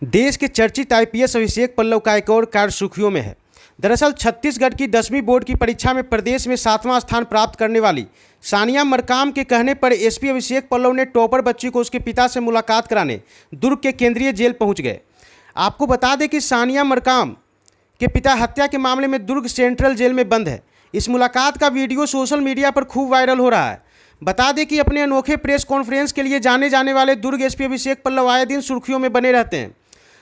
देश के चर्चित आईपीएस अभिषेक पल्लव का एक और कार्य सुर्खियों में है। दरअसल छत्तीसगढ़ की 10वीं बोर्ड की परीक्षा में प्रदेश में 7वां स्थान प्राप्त करने वाली सानिया मरकाम के कहने पर एसपी अभिषेक पल्लव ने टॉपर बच्ची को उसके पिता से मुलाकात कराने दुर्ग के केंद्रीय जेल पहुंच गए। आपको बता दें कि सानिया मरकाम के पिता हत्या के मामले में दुर्ग सेंट्रल जेल में बंद है। इस मुलाकात का वीडियो सोशल मीडिया पर खूब वायरल हो रहा है। बता दें कि अपने अनोखे प्रेस कॉन्फ्रेंस के लिए जाने जाने वाले दुर्ग एसपी अभिषेक पल्लव आए दिन सुर्खियों में बने रहते हैं।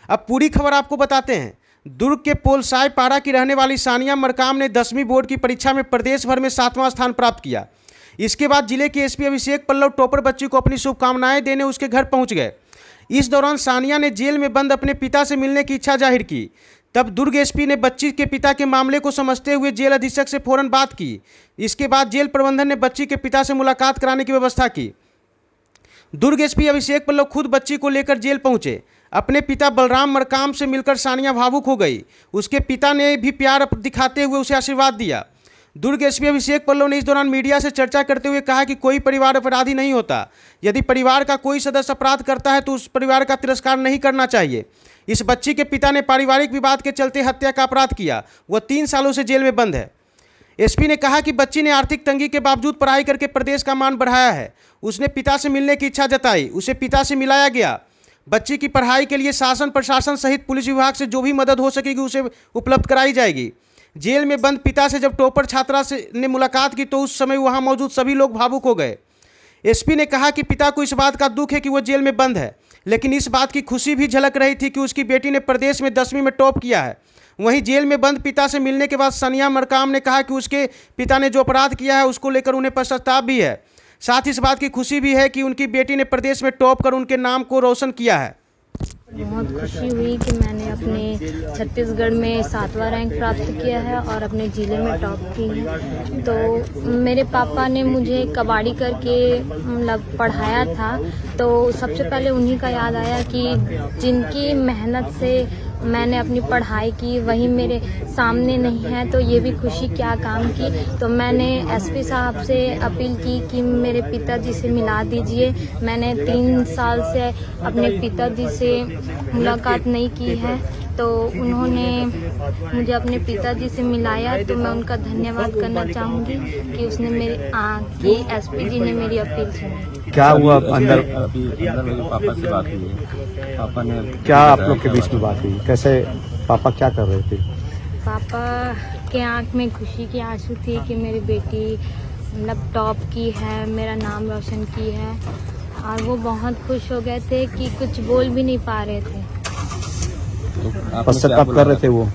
अब पूरी खबर आपको बताते हैं। दुर्ग के पोलसाय पारा की रहने वाली सानिया मरकाम ने 10वीं बोर्ड की परीक्षा में प्रदेश भर में 7वां स्थान प्राप्त किया। इसके बाद जिले के एसपी अभिषेक पल्लव टॉपर बच्ची को अपनी शुभकामनाएं देने उसके घर पहुंच गए। इस दौरान सानिया ने जेल में बंद अपने पिता से मिलने की इच्छा जाहिर की। तब दुर्ग एसपी ने बच्ची के पिता के मामले को समझते हुए जेल अधीक्षक से फौरन बात की। इसके बाद जेल प्रबंधन ने बच्ची के पिता से मुलाकात कराने की व्यवस्था की। दुर्ग एसपी अभिषेक पल्लव खुद बच्ची को लेकर जेल पहुंचे। अपने पिता बलराम मरकाम से मिलकर सानिया भावुक हो गई। उसके पिता ने भी प्यार दिखाते हुए उसे आशीर्वाद दिया। दुर्ग एसपी अभिषेक पल्लव ने इस दौरान मीडिया से चर्चा करते हुए कहा कि कोई परिवार अपराधी नहीं होता। यदि परिवार का कोई सदस्य अपराध करता है तो उस परिवार का तिरस्कार नहीं करना चाहिए। इस बच्ची के पिता ने पारिवारिक विवाद के चलते हत्या का अपराध किया। वह 3 सालों से जेल में बंद है। एसपी ने कहा कि बच्ची ने आर्थिक तंगी के बावजूद पढ़ाई करके प्रदेश का मान बढ़ाया है। उसने पिता से मिलने की इच्छा जताई। उसे पिता से मिलाया गया। बच्ची की पढ़ाई के लिए शासन प्रशासन सहित पुलिस विभाग से जो भी मदद हो सकेगी उसे उपलब्ध कराई जाएगी। जेल में बंद पिता से जब टॉपर छात्रा से ने मुलाकात की तो उस समय वहां मौजूद सभी लोग भावुक हो गए। एसपी ने कहा कि पिता को इस बात का दुख है कि वो जेल में बंद है, लेकिन इस बात की खुशी भी झलक रही थी कि उसकी बेटी ने प्रदेश में 10वीं में टॉप किया है। वहीं जेल में बंद पिता से मिलने के बाद सानिया मरकाम ने कहा कि उसके पिता ने जो अपराध किया है उसको लेकर उन्हें पश्चाताप भी है। साथ ही इस बात की खुशी भी है कि उनकी बेटी ने प्रदेश में टॉप कर उनके नाम को रोशन किया है। बहुत खुशी हुई कि मैंने अपने छत्तीसगढ़ में 7वां रैंक प्राप्त किया है और अपने ज़िले में टॉप की है। तो मेरे पापा ने मुझे कबाड़ी करके मतलब पढ़ाया था, तो सबसे पहले उन्हीं का याद आया कि जिनकी मेहनत से मैंने अपनी पढ़ाई की वही मेरे सामने नहीं है, तो ये भी खुशी क्या काम की। तो मैंने एसपी साहब से अपील की कि मेरे पिताजी से मिला दीजिए। मैंने 3 साल से अपने पिताजी से मुलाकात नहीं की है, तो उन्होंने मुझे अपने पिताजी से मिलाया। तो मैं उनका धन्यवाद करना चाहूँगी कि उसने कि एसपी जी ने मेरी अपील सुनी। क्या हुआ अंदर मेरे पापा से बात हुई है। पापा ने क्या आप लोग के बीच में बात हुई, कैसे पापा क्या कर रहे थे? पापा के आंख में खुशी की आंसू थी कि मेरी बेटी मतलब टॉप की है, मेरा नाम रोशन की है, और वो बहुत खुश हो गए थे कि कुछ बोल भी नहीं पा रहे थे। तो पश्चाताप कर रहे थे वो?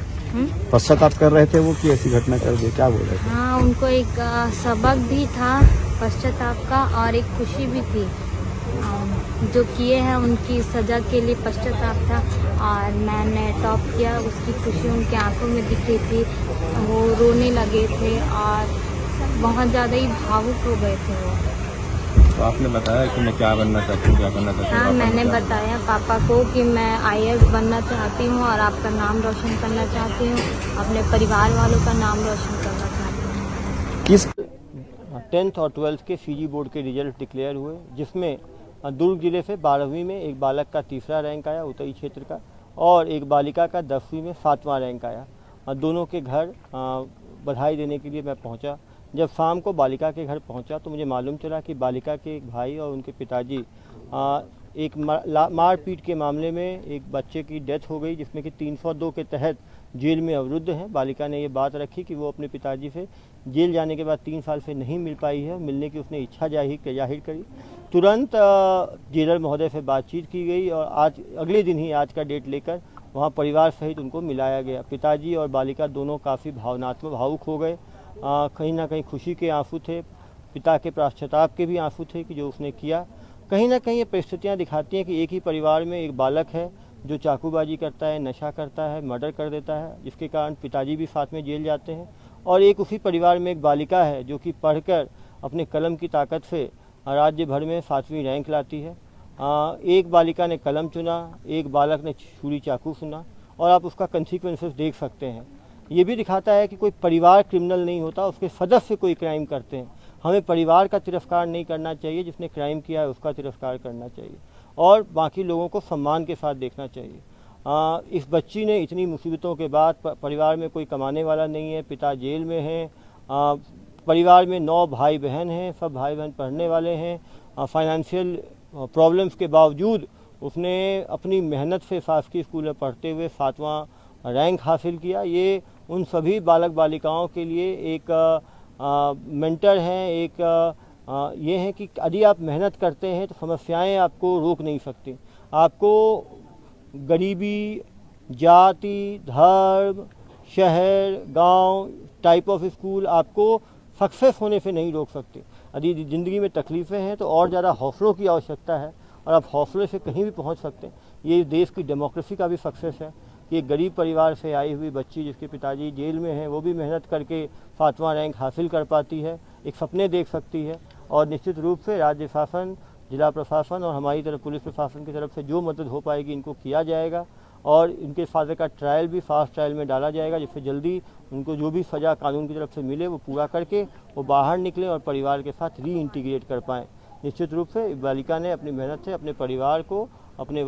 पश्चाताप कर रहे थे वो कि ऐसी घटना कर दी, क्या बोल रहे थे? हाँ, उनको एक सबक भी था पश्चाताप का और एक खुशी भी थी। जो किए हैं उनकी सजा के लिए पश्चाताप था, और मैंने टॉप किया उसकी खुशी उनकी आंखों में दिख रही थी। वो रोने लगे थे और बहुत ज़्यादा ही भावुक हो गए थे वो। तो आपने बताया कि मैं क्या बनना चाहती हूँ, क्या करना चाहती हूँ? हाँ, मैंने बताया पापा को कि मैं IAS बनना चाहती हूँ और आपका नाम रोशन करना चाहती हूँ, अपने परिवार वालों का नाम रोशन करना चाहती हूँ। किस 10th और 12th के सीजी बोर्ड के रिजल्ट डिक्लेयर हुए, जिसमें दुर्ग जिले से 12वीं में एक बालक का 3रा रैंक आया उत्तरी क्षेत्र का, और एक बालिका का 10वीं में 7वां रैंक आया। दोनों के घर बधाई देने के लिए मैं पहुंचा। जब शाम को बालिका के घर पहुंचा तो मुझे मालूम चला कि बालिका के एक भाई और उनके पिताजी एक मारपीट के मामले में एक बच्चे की डेथ हो गई, जिसमें कि 302 के तहत जेल में अवरुद्ध हैं। बालिका ने ये बात रखी कि वो अपने पिताजी से जेल जाने के बाद 3 साल से नहीं मिल पाई है। मिलने की उसने इच्छा जाहिर करी। तुरंत जेलर महोदय से बातचीत की गई और आज अगले दिन ही आज का डेट लेकर वहाँ परिवार सहित उनको मिलाया गया। पिताजी और बालिका दोनों काफ़ी भावुक हो गए। कहीं ना कहीं खुशी के आंसू थे, पिता के पश्चाताप के भी आंसू थे कि जो उसने किया। कहीं ना कहीं ये परिस्थितियाँ दिखाती हैं कि एक ही परिवार में एक बालक है जो चाकूबाजी करता है, नशा करता है, मर्डर कर देता है, जिसके कारण पिताजी भी साथ में जेल जाते हैं, और एक उसी परिवार में एक बालिका है जो कि पढ़कर अपने कलम की ताकत से राज्य भर में 7वीं रैंक लाती है। एक बालिका ने कलम चुना, एक बालक ने छुरी चाकू चुना, और आप उसका कंसिक्वेंसेस देख सकते हैं। ये भी दिखाता है कि कोई परिवार क्रिमिनल नहीं होता, उसके सदस्य कोई क्राइम करते हैं। हमें परिवार का तिरस्कार नहीं करना चाहिए, जिसने क्राइम किया है उसका तिरस्कार करना चाहिए, और बाकी लोगों को सम्मान के साथ देखना चाहिए। इस बच्ची ने इतनी मुसीबतों के बाद, परिवार में कोई कमाने वाला नहीं है, पिता जेल में हैं, परिवार में 9 भाई बहन हैं, सब भाई बहन पढ़ने वाले हैं, फाइनेंशियल प्रॉब्लम्स के बावजूद उसने अपनी मेहनत से शासकीय स्कूल में पढ़ते हुए 7वां रैंक हासिल किया। ये उन सभी बालक बालिकाओं के लिए एक मेंटर हैं, एक ये है कि यदि आप मेहनत करते हैं तो समस्याएं आपको रोक नहीं सकती। आपको गरीबी, जाति, धर्म, शहर, गांव, टाइप ऑफ स्कूल आपको सक्सेस होने से नहीं रोक सकते। यदि ज़िंदगी में तकलीफ़ें हैं तो और ज़्यादा हौसलों की आवश्यकता है और आप हौसले से कहीं भी पहुंच सकते हैं। ये देश की डेमोक्रेसी का भी सक्सेस है कि एक गरीब परिवार से आई हुई बच्ची जिसके पिताजी जेल में हैं, वो भी मेहनत करके 7वां रैंक हासिल कर पाती है, एक सपने देख सकती है। और निश्चित रूप से राज्य शासन, जिला प्रशासन और हमारी तरफ पुलिस प्रशासन की तरफ से जो मदद हो पाएगी इनको किया जाएगा और इनके फादर का ट्रायल भी फास्ट ट्रायल में डाला जाएगा, जिससे जल्दी उनको जो भी सज़ा कानून की तरफ से मिले वो पूरा करके वो बाहर निकलें और परिवार के साथ रीइंटीग्रेट कर पाएँ। निश्चित रूप से बालिका ने अपनी मेहनत से अपने परिवार को, अपने